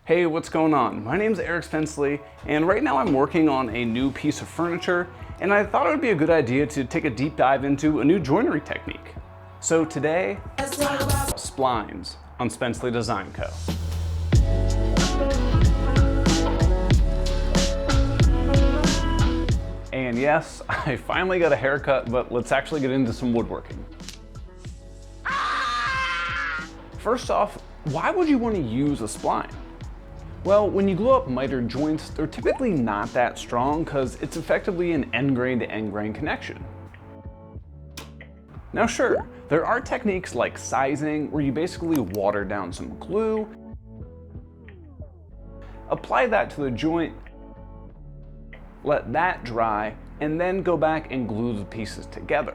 Hey, what's going on? My name's Eric Spencley, and right now I'm working on a new piece of furniture, and I thought it would be a good idea to take a deep dive into a new joinery technique. So today, let's talk about splines on Spencley Design Co. And yes, I finally got a haircut, but let's actually get into some woodworking. First off, why would you want to use a spline? Well, when you glue up miter joints, they're typically not that strong because it's effectively an end grain to end grain connection. Now sure, there are techniques like sizing where you basically water down some glue, apply that to the joint, let that dry, and then go back and glue the pieces together.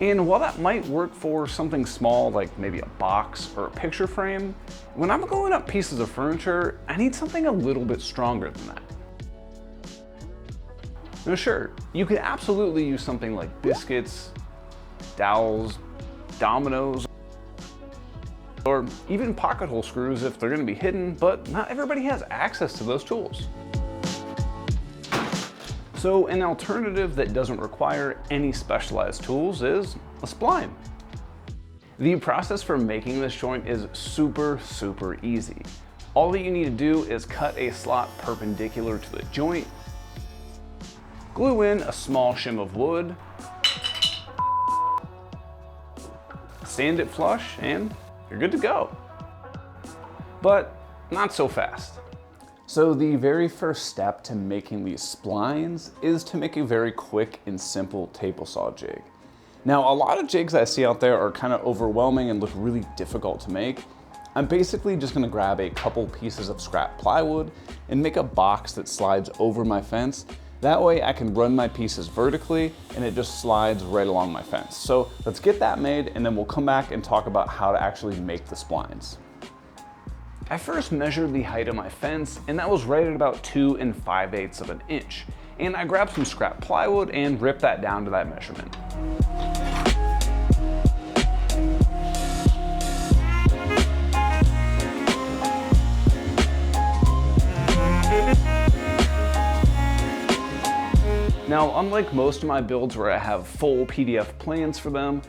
And while that might work for something small like maybe a box or a picture frame, when I'm gluing up pieces of furniture, I need something a little bit stronger than that. Now sure, you could absolutely use something like biscuits, dowels, dominoes, or even pocket hole screws if they're going to be hidden, but not everybody has access to those tools. So an alternative that doesn't require any specialized tools is a spline. The process for making this joint is super easy. All that you need to do is cut a slot perpendicular to the joint, glue in a small shim of wood, sand it flush, and you're good to go. But not so fast. So the very first step to making these splines is to make a very quick and simple table saw jig. Now, a lot of jigs I see out there are kind of overwhelming and look really difficult to make. I'm basically just gonna grab a couple pieces of scrap plywood and make a box that slides over my fence. That way I can run my pieces vertically and it just slides right along my fence. So let's get that made and then we'll come back and talk about how to actually make the splines. I first measured the height of my fence, and that was right at about 2 5/8 of an inch. And I grabbed some scrap plywood and ripped that down to that measurement. Now, unlike most of my builds where I have full PDF plans for them,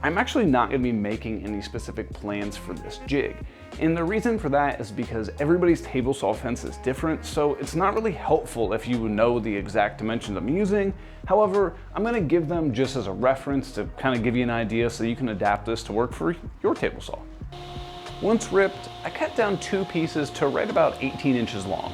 I'm actually not going to be making any specific plans for this jig. And the reason for that is because everybody's table saw fence is different, so it's not really helpful if you know the exact dimensions I'm using. However, I'm going to give them just as a reference to kind of give you an idea so you can adapt this to work for your table saw. Once ripped, I cut down 2 pieces to right about 18 inches long.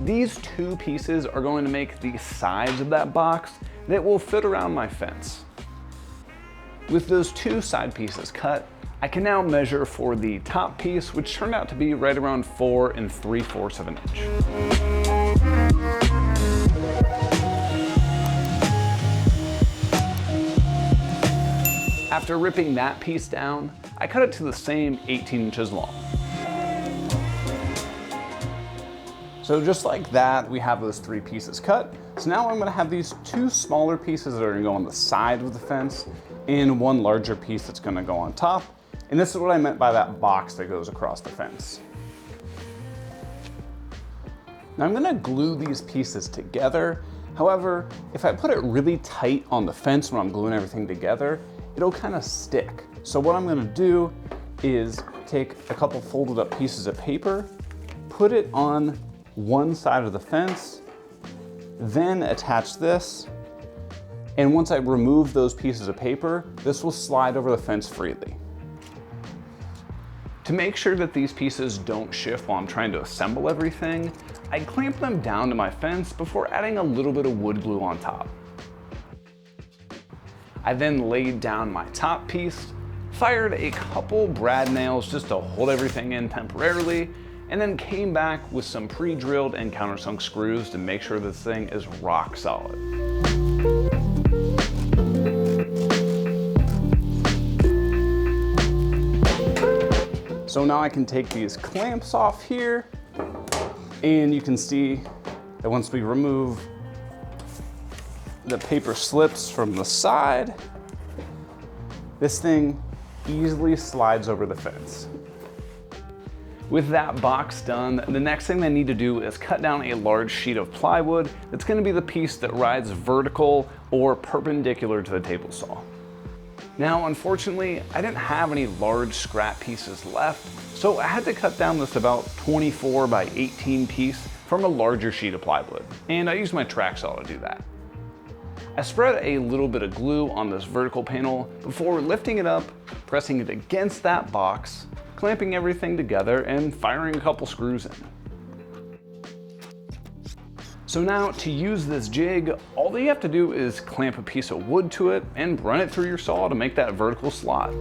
These 2 pieces are going to make the sides of that box that will fit around my fence. With those 2 side pieces cut, I can now measure for the top piece, which turned out to be right around 4 3/4 of an inch. After ripping that piece down, I cut it to the same 18 inches long. So just like that, we have those 3 pieces cut. So now I'm gonna have these 2 smaller pieces that are gonna go on the side of the fence and 1 larger piece that's gonna go on top. And this is what I meant by that box that goes across the fence. Now I'm gonna glue these pieces together. However, if I put it really tight on the fence when I'm gluing everything together, it'll kind of stick. So what I'm gonna do is take a couple folded up pieces of paper, put it on one side of the fence, then attach this, and once I remove those pieces of paper, this will slide over the fence freely. To make sure that these pieces don't shift while I'm trying to assemble everything, I clamp them down to my fence before adding a little bit of wood glue on top. I then laid down my top piece, fired a couple brad nails just to hold everything in temporarily, and then came back with some pre-drilled and countersunk screws to make sure this thing is rock solid. So now I can take these clamps off here, and you can see And once we remove the paper slips from the side, this thing easily slides over the fence. With that box done, the next thing I need to do is cut down a large sheet of plywood that's going to be the piece that rides vertical or perpendicular to the table saw. Now, unfortunately, I didn't have any large scrap pieces left, so I had to cut down this about 24 by 18 piece from a larger sheet of plywood, and I used my track saw to do that. I spread a little bit of glue on this vertical panel before lifting it up, pressing it against that box, clamping everything together, and firing a couple screws in. So now, to use this jig, all that you have to do is clamp a piece of wood to it and run it through your saw to make that vertical slot.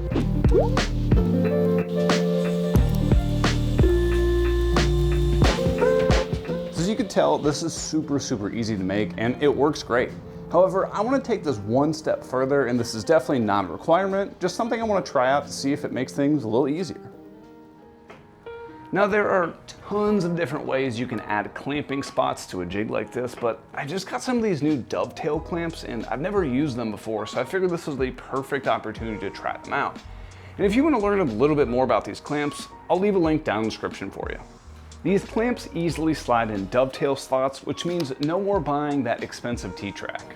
So as you can tell, this is super easy to make and it works great. However, I want to take this one step further, and this is definitely not a requirement, just something I want to try out to see if it makes things a little easier. Now, there are tons of different ways you can add clamping spots to a jig like this, but I just got some of these new dovetail clamps and I've never used them before, so I figured this was the perfect opportunity to try them out. And if you want to learn a little bit more about these clamps, I'll leave a link down in the description for you. These clamps easily slide in dovetail slots, which means no more buying that expensive T-track.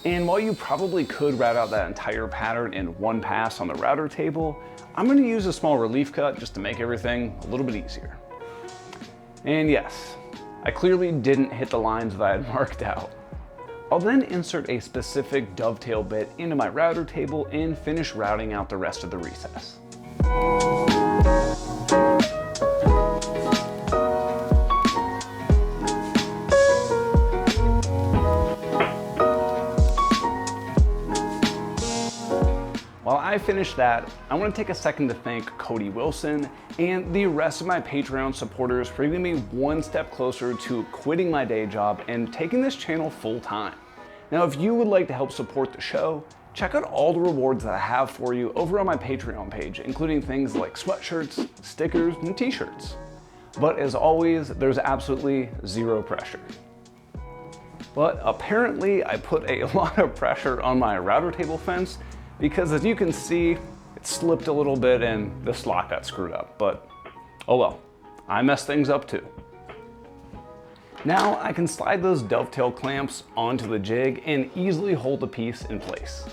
And while you probably could route out that entire pattern in one pass on the router table, I'm going to use a small relief cut just to make everything a little bit easier. And yes, I clearly didn't hit the lines that I had marked out. I'll then insert a specific dovetail bit into my router table and finish routing out the rest of the recess. While I finish that, I want to take a second to thank Cody Wilson and the rest of my Patreon supporters for getting me one step closer to quitting my day job and taking this channel full time. Now, if you would like to help support the show, check out all the rewards that I have for you over on my Patreon page, including things like sweatshirts, stickers, and t-shirts. But as always, there's absolutely zero pressure. But apparently I put a lot of pressure on my router table fence, because as you can see, it slipped a little bit and the slot got screwed up, but oh well, I messed things up too. Now I can slide those dovetail clamps onto the jig and easily hold the piece in place.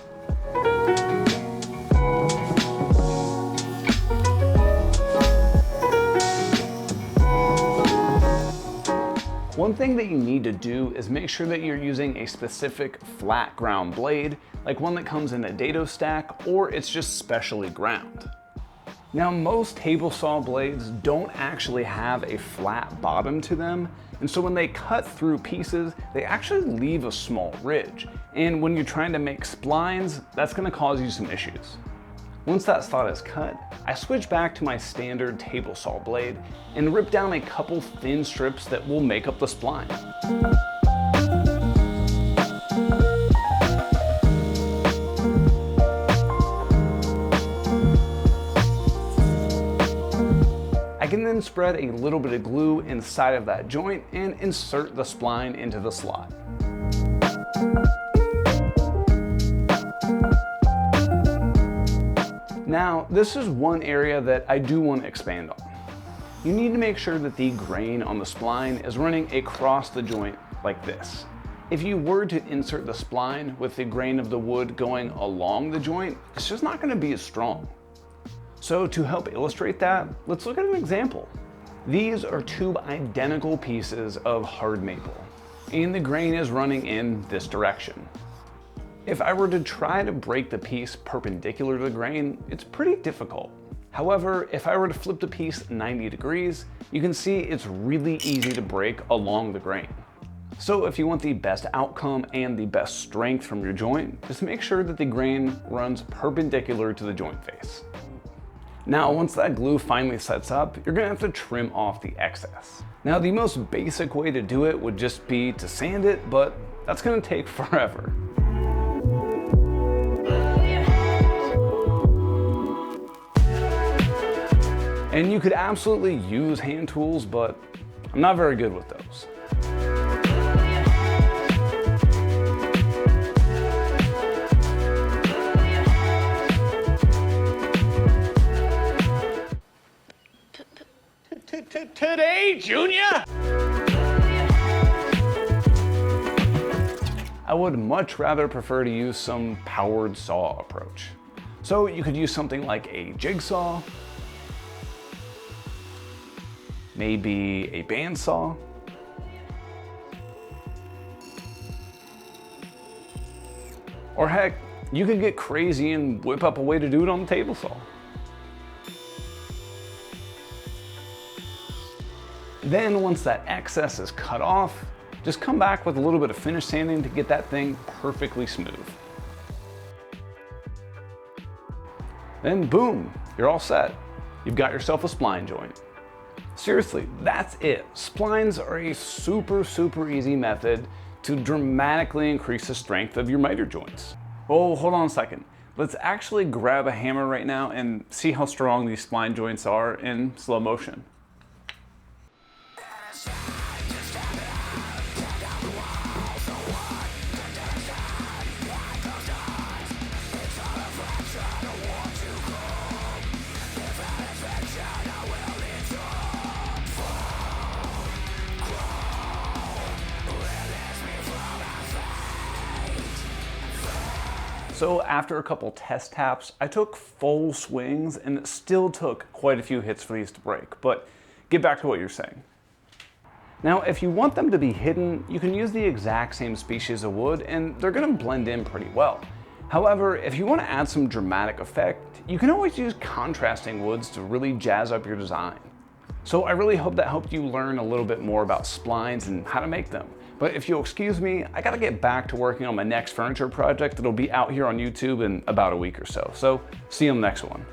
One thing that you need to do is make sure that you're using a specific flat ground blade, like one that comes in a dado stack, or it's just specially ground. Now, most table saw blades don't actually have a flat bottom to them, and so when they cut through pieces, they actually leave a small ridge. And when you're trying to make splines, that's going to cause you some issues. Once that slot is cut, I switch back to my standard table saw blade and rip down a couple thin strips that will make up the spline. I can then spread a little bit of glue inside of that joint and insert the spline into the slot. Now, this is one area that I do want to expand on. You need to make sure that the grain on the spline is running across the joint like this. If you were to insert the spline with the grain of the wood going along the joint, it's just not going to be as strong. So to help illustrate that, let's look at an example. These are two identical pieces of hard maple, and the grain is running in this direction. If I were to try to break the piece perpendicular to the grain, it's pretty difficult. However, if I were to flip the piece 90 degrees, you can see it's really easy to break along the grain. So if you want the best outcome and the best strength from your joint, just make sure that the grain runs perpendicular to the joint face. Now, once that glue finally sets up, you're gonna have to trim off the excess. Now, the most basic way to do it would just be to sand it, but that's gonna take forever. And you could absolutely use hand tools, but I'm not very good with those. Today, Junior? I would much rather prefer to use some powered saw approach. So you could use something like a jigsaw, maybe a bandsaw, or heck, you could get crazy and whip up a way to do it on the table saw. Then once that excess is cut off, just come back with a little bit of finish sanding to get that thing perfectly smooth. Then boom, you're all set. You've got yourself a spline joint. Seriously, that's it. Splines are a super easy method to dramatically increase the strength of your miter joints. Oh, hold on a second. Let's actually grab a hammer right now and see how strong these spline joints are in slow motion. So after a couple test taps, I took full swings and it still took quite a few hits for these to break, but get back to what you're saying. Now, if you want them to be hidden, you can use the exact same species of wood and they're gonna blend in pretty well. However, if you want to add some dramatic effect, you can always use contrasting woods to really jazz up your design. So I really hope that helped you learn a little bit more about splines and how to make them. But if you'll excuse me, I gotta get back to working on my next furniture project that'll be out here on YouTube in about a week or so. So see you on the next one.